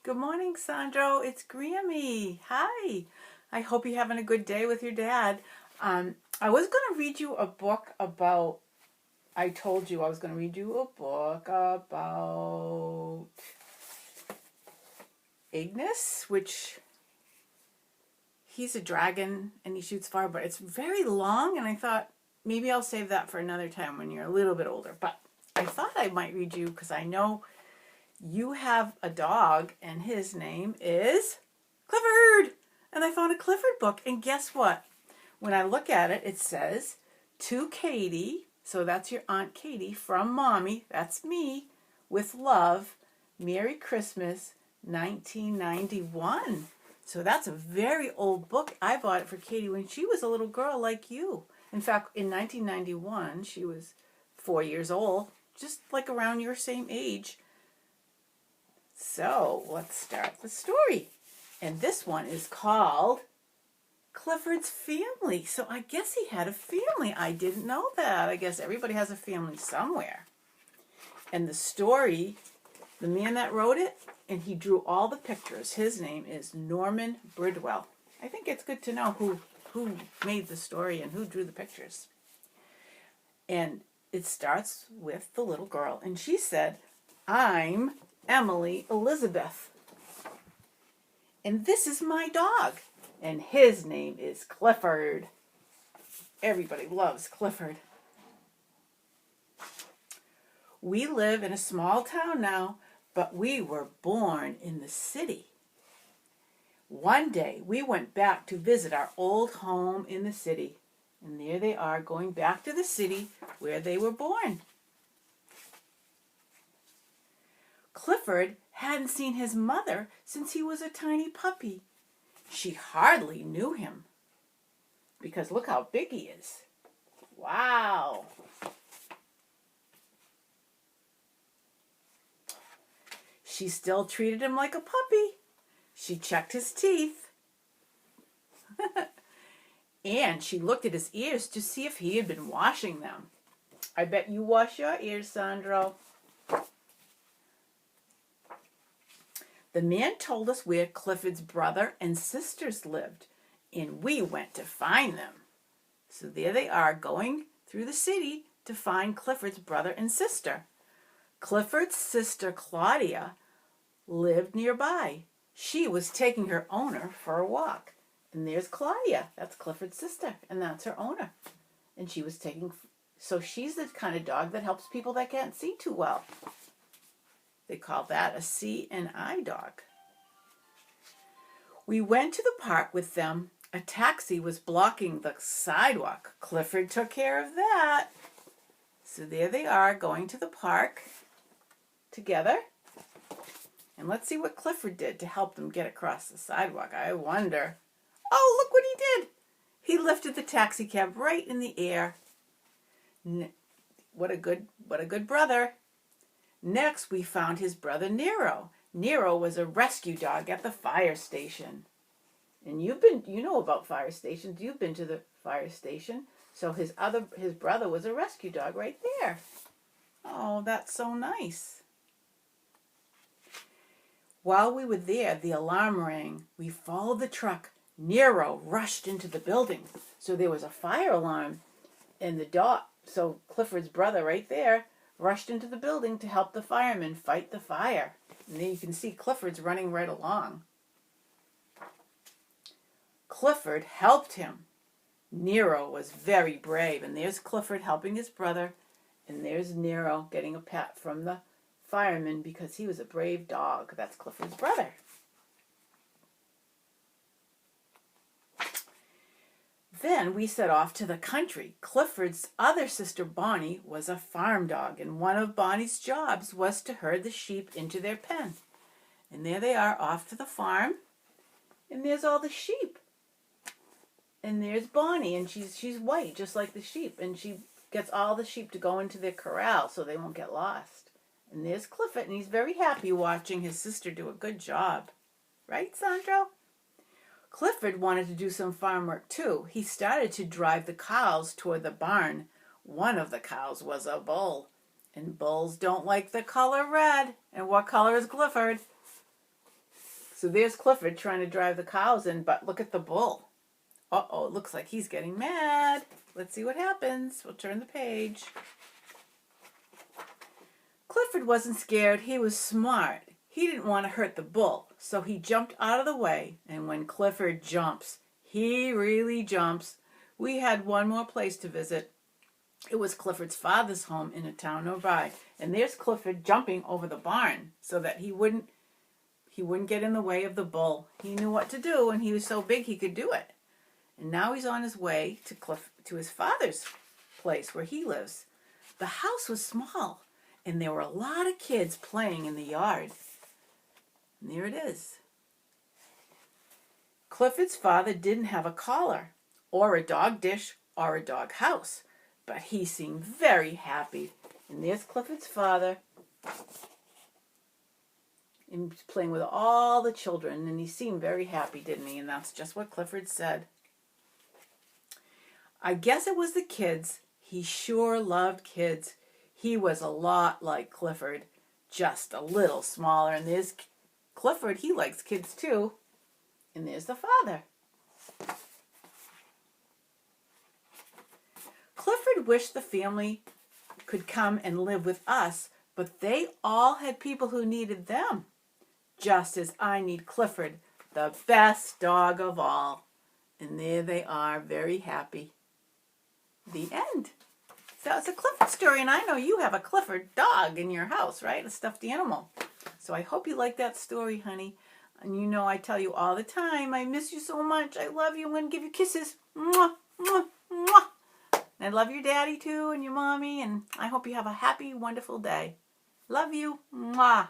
Good morning, Sandro. It's Grammy. Hi. I hope you're having a good day with your dad. I was going to read you a book about, I told you I was going to read you a book about Ignis, which he's a dragon and he shoots fire, but it's very long, and I thought maybe I'll save that for another time when you're a little bit older. But I thought I might read you because I know you have a dog and his name is Clifford. And I found a Clifford book, and guess what? When I look at it, it says, "To Katie," so that's your Aunt Katie, "from Mommy," that's me, "with love, Merry Christmas, 1991. So that's a very old book. I bought it for Katie when she was a little girl like you. In fact, in 1991, she was 4 years old, just like around your same age. So let's start the story. And this one is called Clifford's Family. So I guess he had a family. I didn't know that. I guess everybody has a family somewhere. And the story, the man that wrote it, and he drew all the pictures, his name is Norman Bridwell. I think it's good to know who made the story and who drew the pictures. And it starts with the little girl. And she said, "I'm Emily Elizabeth. And this is my dog. And his name is Clifford." Everybody loves Clifford. "We live in a small town now, but we were born in the city. One day we went back to visit our old home in the city." And there they are going back to the city where they were born. Clifford hadn't seen his mother since he was a tiny puppy. She hardly knew him, because look how big he is. Wow. She still treated him like a puppy. She checked his teeth. And she looked at his ears to see if he had been washing them. I bet you wash your ears, Sandro. The man told us where Clifford's brother and sisters lived, and we went to find them. So there they are, going through the city to find Clifford's brother and sister. Clifford's sister, Claudia, lived nearby. She was taking her owner for a walk. And there's Claudia, that's Clifford's sister, and that's her owner. And she was so she's the kind of dog that helps people that can't see too well. They call that a C&I dog. We went to the park with them. A taxi was blocking the sidewalk. Clifford took care of that. So there they are, going to the park together. And let's see what Clifford did to help them get across the sidewalk. I wonder. Oh, look what he did. He lifted the taxi cab right in the air. What a good brother. Next, we found his brother Nero. Nero was a rescue dog at the fire station. And you know about fire stations. You've been to the fire station. So his brother was a rescue dog right there. Oh, that's so nice. While we were there, the alarm rang. We followed the truck. Nero rushed into the building. So there was a fire alarm, and so Clifford's brother right there rushed into the building to help the firemen fight the fire. And then you can see Clifford's running right along. Clifford helped him. Nero was very brave, and there's Clifford helping his brother, and there's Nero getting a pat from the fireman because he was a brave dog. That's Clifford's brother. Then we set off to the country. Clifford's other sister, Bonnie, was a farm dog, and one of Bonnie's jobs was to herd the sheep into their pen. And there they are, off to the farm, and there's all the sheep. And there's Bonnie, and she's white, just like the sheep, and she gets all the sheep to go into their corral so they won't get lost. And there's Clifford, and he's very happy watching his sister do a good job. Right, Sandro? Clifford wanted to do some farm work too. He started to drive the cows toward the barn. One of the cows was a bull, and bulls don't like the color red. And what color is Clifford? So there's Clifford trying to drive the cows in, but look at the bull. Uh-oh, it looks like he's getting mad. Let's see what happens. We'll turn the page. Clifford wasn't scared. He was smart. He didn't want to hurt the bull, so he jumped out of the way. And when Clifford jumps, he really jumps. We had one more place to visit. It was Clifford's father's home in a town nearby. And there's Clifford jumping over the barn so that he wouldn't get in the way of the bull. He knew what to do, and he was so big he could do it. And now he's on his way to his father's place where he lives. The house was small, and there were a lot of kids playing in the yard. And there it is. Clifford's father didn't have a collar, or a dog dish, or a dog house, but he seemed very happy. And there's Clifford's father, and he's playing with all the children, and he seemed very happy, didn't he? And that's just what Clifford said. I guess it was the kids. He sure loved kids. He was a lot like Clifford, just a little smaller. And there's Clifford, he likes kids too. And there's the father. Clifford wished the family could come and live with us, but they all had people who needed them, just as I need Clifford, the best dog of all. And there they are, very happy. The end. So it's a Clifford story, and I know you have a Clifford dog in your house, right? A stuffed animal. So I hope you like that story, honey. And you know I tell you all the time, I miss you so much. I love you. I'm going to give you kisses. Mwah, mwah, mwah. And I love your daddy too and your mommy, and I hope you have a happy, wonderful day. Love you. Mwah.